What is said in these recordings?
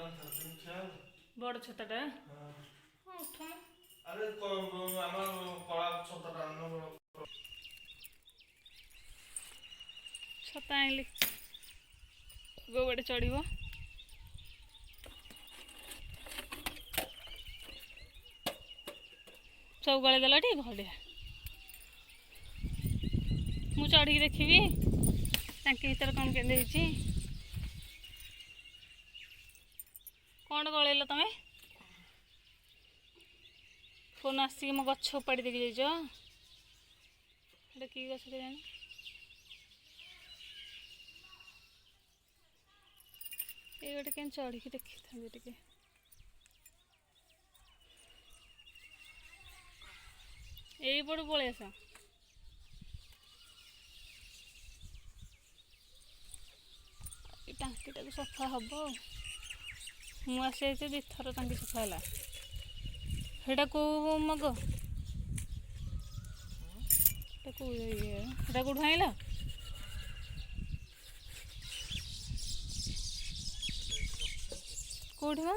ବଡ଼ ଛତାଟା ହଁ ଉଠୁନ। ଆରେ ଆମର କଳା ଛତାଟା ଛତା ଆଣିଲି ଗୋବଟେ ଚଢ଼ିବ। ସବୁ ଗଳେଇ ଦେଲାଟି ବଢ଼ିଆ। ମୁଁ ଚଢ଼ିକି ଦେଖିବି ଟାଙ୍କି ଭିତରେ କ'ଣ କେମିତି ହେଇଛି। କ'ଣ ଗଳେଇଲ ତମେ? ଫୋନ୍ ଆସିକି ମୋ ଗଛ ଉପାଡ଼ି ଦେଇକି ଯାଇଛ। ଏଇଟା କି ଗଛ କେଜାଣି? ଏଇ ଗୋଟେ କେମିତି ଚଢ଼ିକି ଦେଖିଥାନ୍ତି ଟିକେ। ଏଇପଟୁ ପଳେଇ ଆସ। ଏ ଟାଙ୍କିଟା ବି ସଫା ହବ। ମୁଁ ଆସିଯାଇଛି ଦୁଇଥର ଟାଙ୍କି ସଫା ହେଲା। ସେଇଟା କେଉଁ ମଗ? ସେଇଟା କେଉଁଠୁ ଆଣିଲ? କେଉଁଠି ବା?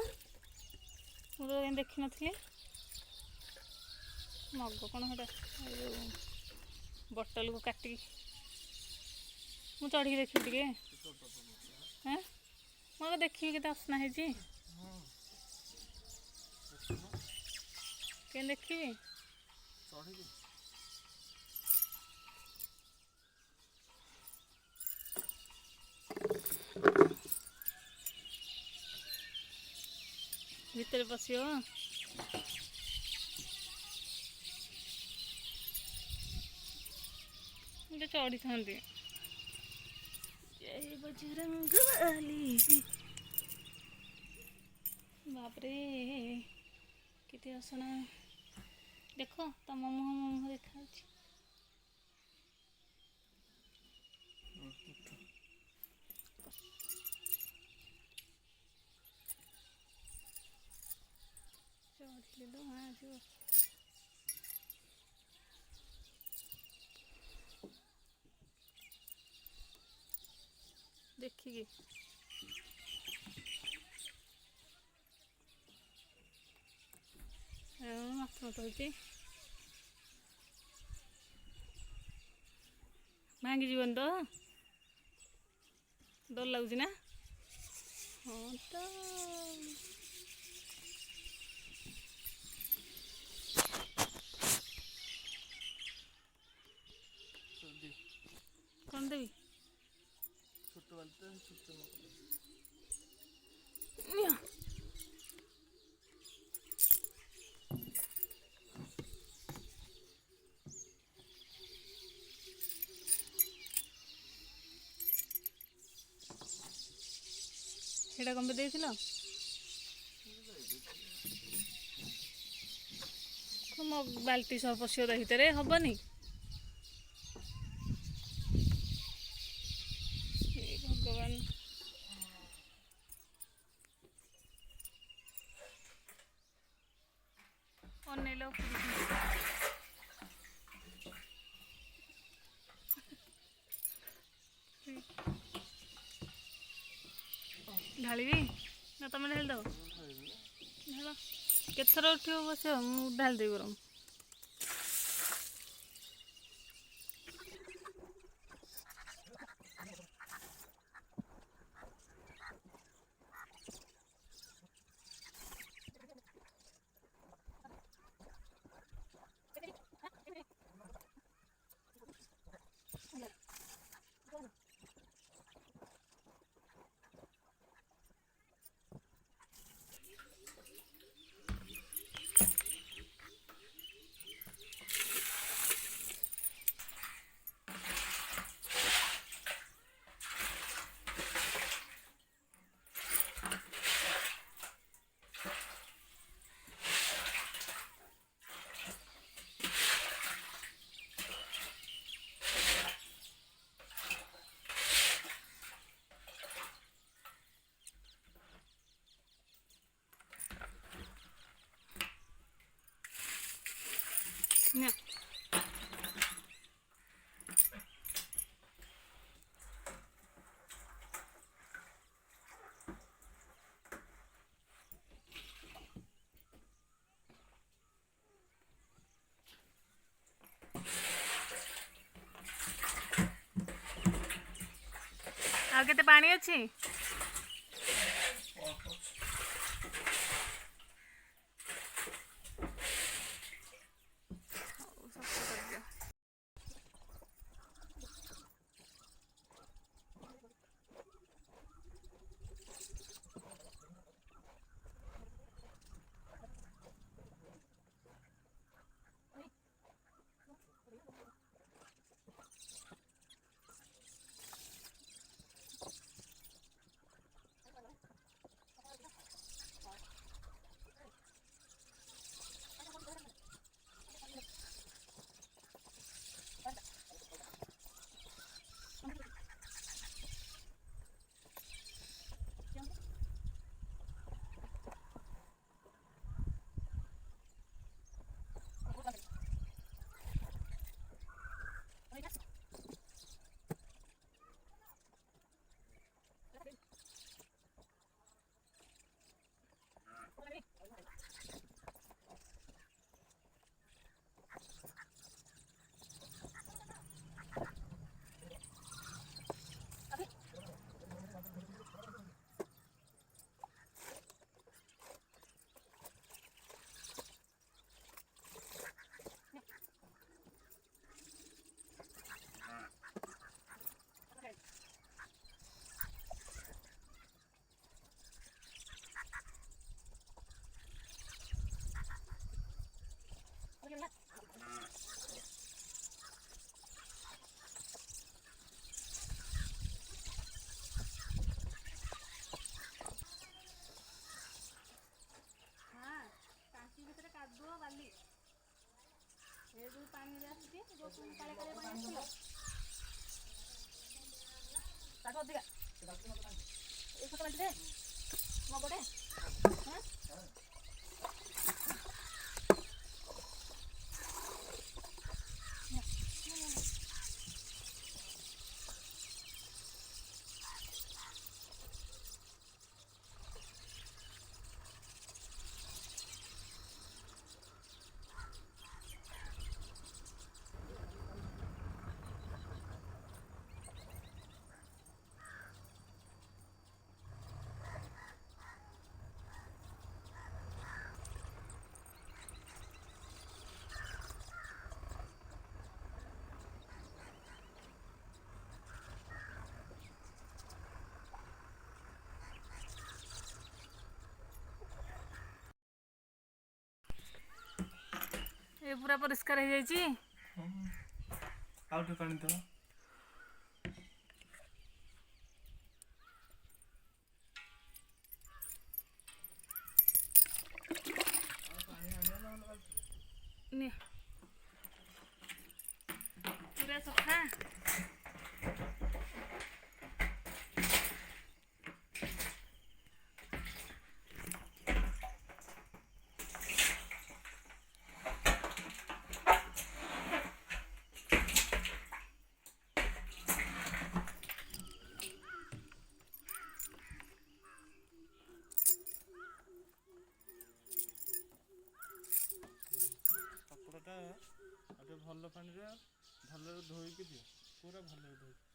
ମୁଁ ତ ଦେଖିନଥିଲି। ମଗ କ'ଣ ସେଇଟା? ଯେଉଁ ବୋଟଲକୁ କାଟିକି ମୁଁ ଚଢ଼ିକି ଦେଖିବି ଟିକେ। ହଁ ମୁଁ ଆଗ ଦେଖିବି କେତେ ଅସନା ହେଇଛି। କେମିତି ଦେଖିବି? ଭିତରେ ପଶିବ। ମୁଁ ଚଢ଼ିଥାନ୍ତି। ଜୟ ବଜରଙ୍ଗବାଲି। ବାପରେ କେତେ ଅସନା। ଦେଖ ତମ ମୁହଁ ଦେଖାଯାଉଛି। ଚଢ଼ିଲେ ତ ହଁ ଆସିବ। ଦେଖିକି ମାଛ ହେଉଛି। ଭାଙ୍ଗି ଯିବନି ତ? ଡର ଲାଗୁଛି ନା? ହଁ ତ କ'ଣ ଦେବି? ଛୋଟ ବାଲ୍ଟି ଛୋଟ ସେଇଟା କ'ଣ ପାଇଁ ଦେଇଥିଲ? ମୋ ବାଲ୍ଟି ସହ ପଶିବ ତା ଭିତରେ ହବନି। ଭଗବାନ ଅନେଇଲ ଢାଳିବି ନା ତମେ ଢାଳି ଦବ? ଢାଳ। କେତେଥର ଉଠିବ ବସିବ? ମୁଁ ଢାଳି ଦେବି ବରଂ। ନା ଆଉ କେତେ ପାଣି ଅଛି? ଅଳ୍ପ ଅଛି। ହଉ, ସଫା କରିଦିଅ। ये जो पानी आसी जो काले काले पानी आसी ताको दिगा ए छोटा बाल्टी दे मो बडे हां ये पूरा परिष्कार हो जाइए। आउट पानी दो पूरा सफा କପଡ଼ାଟା ଆଉ ଟିକେ ଭଲ ପାଣିରେ ଭଲରେ ଧୋଇକି ଦିଅ ପୁରା ଭଲରେ ଧୋଇକି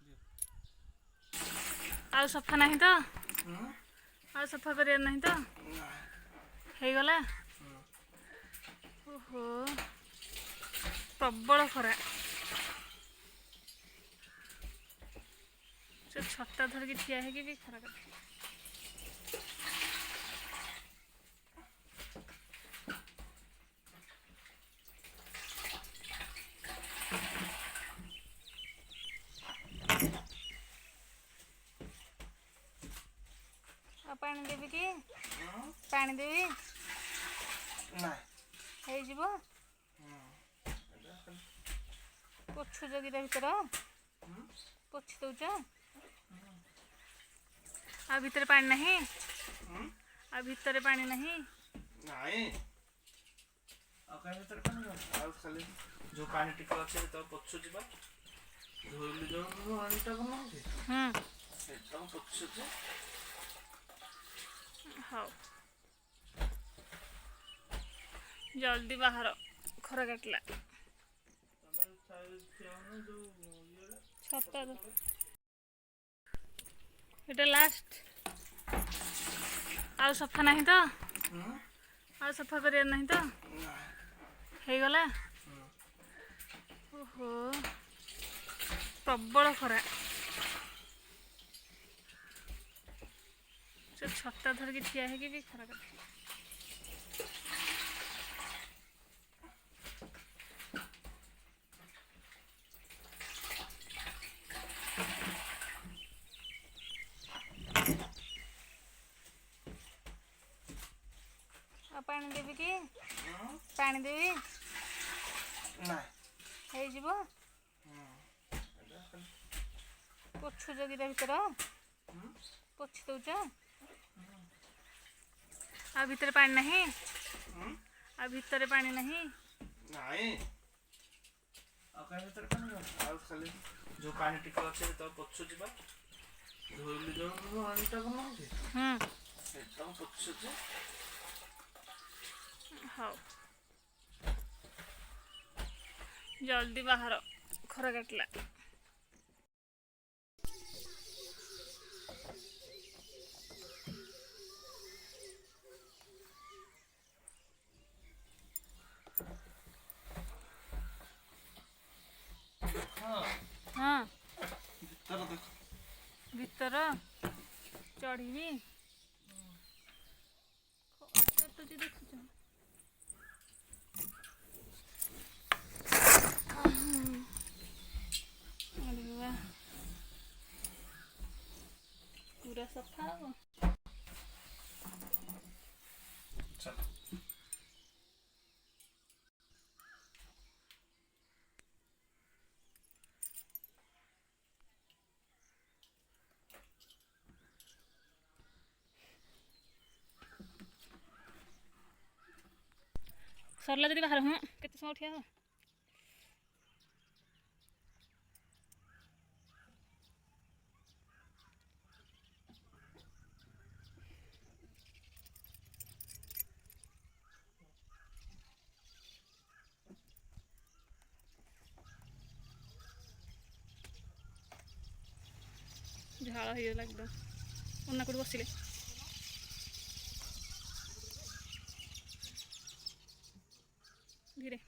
ଦିଅ ଆଉ ସଫା नहीं तो ଆଉ ସଫା କରିବାର ନାହିଁ ତ ହେଇଗଲା ଓହୋ ପ୍ରବଳ ଖରା ସେ ଛତା ଧରିକି ଠିଆ ହେଇକି ବି ଖରା କାଟୁଛି पानी देवी कि पानी देवी हो पोछुच कि भीतर पोछि दौच आ भीतर पानी नहीं आ भीतर पानी नहीं खाली जो पानी टिके अच्छे तो पोछुच धोइली जो पानीटा बनाऊँ पोछुच हाँ जल्दी बाहर खरा काटला छता এটা লাস্ট ଆଉ ସଫା ନାହିଁ ତ ଆଉ ସଫା କରିବାର ନାହିଁ ତ ହେଇଗଲା ଓହୋ ପ୍ରବଳ ଖରା ସେ ଛତା ଧରିକି ଠିଆ ହେଇକି ବି ଖରା କାଟୁଛି ଆଉ ପାଣି ଦେବି କି ପାଣି ଦେବି ହେଇଯିବ ପୋଛୁଛ କି ତା ଭିତର ପୋଛି ଦଉଛ ଆଉ ଭିତରେ ପାଣି ନାହିଁ ଆଉ ଭିତରେ ପାଣି ନାହିଁ ଆଉ କାହା ଭିତରେ ପାଣି ଆଉ ଖାଲି ଯୋଉ ପାଣି ଟିକେ ଅଛି ଯେତେବେଳେ ପୋଛୁଛି ବା ଧୋଇଲି ଯୋଉ ଆଣିଟା କରୁନାହାନ୍ତି ସେଇଟା ମୁଁ ପୋଛୁଛି ହଉ ଜଲ୍ଦି ବାହାର ଖରା କାଟିଲା ହଁ ଭିତର ଚଢ଼ିବି କାଟୁଛି ଦେଖୁଛ ପୁରା ସଫା ହବ सरला जदि बाहर हाँ केते समय उठिया हो झाड़ हो एकदम उन्ना कोड बसिले धीरे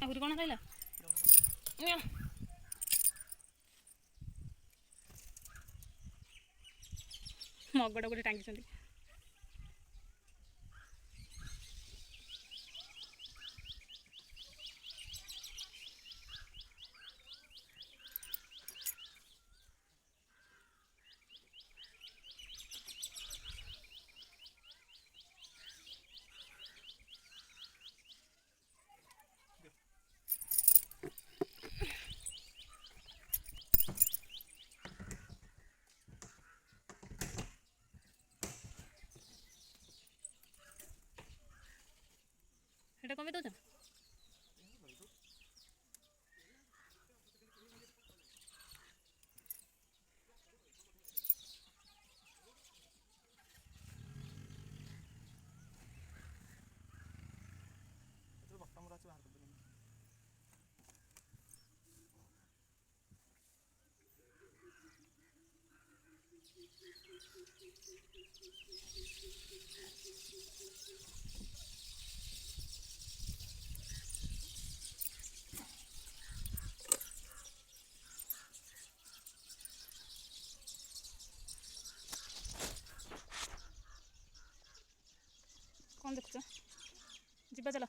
आहुरी कौन खाइला मगड़ गोटे टांगी এটা কমে দউছ कौन देखुच जीवा चल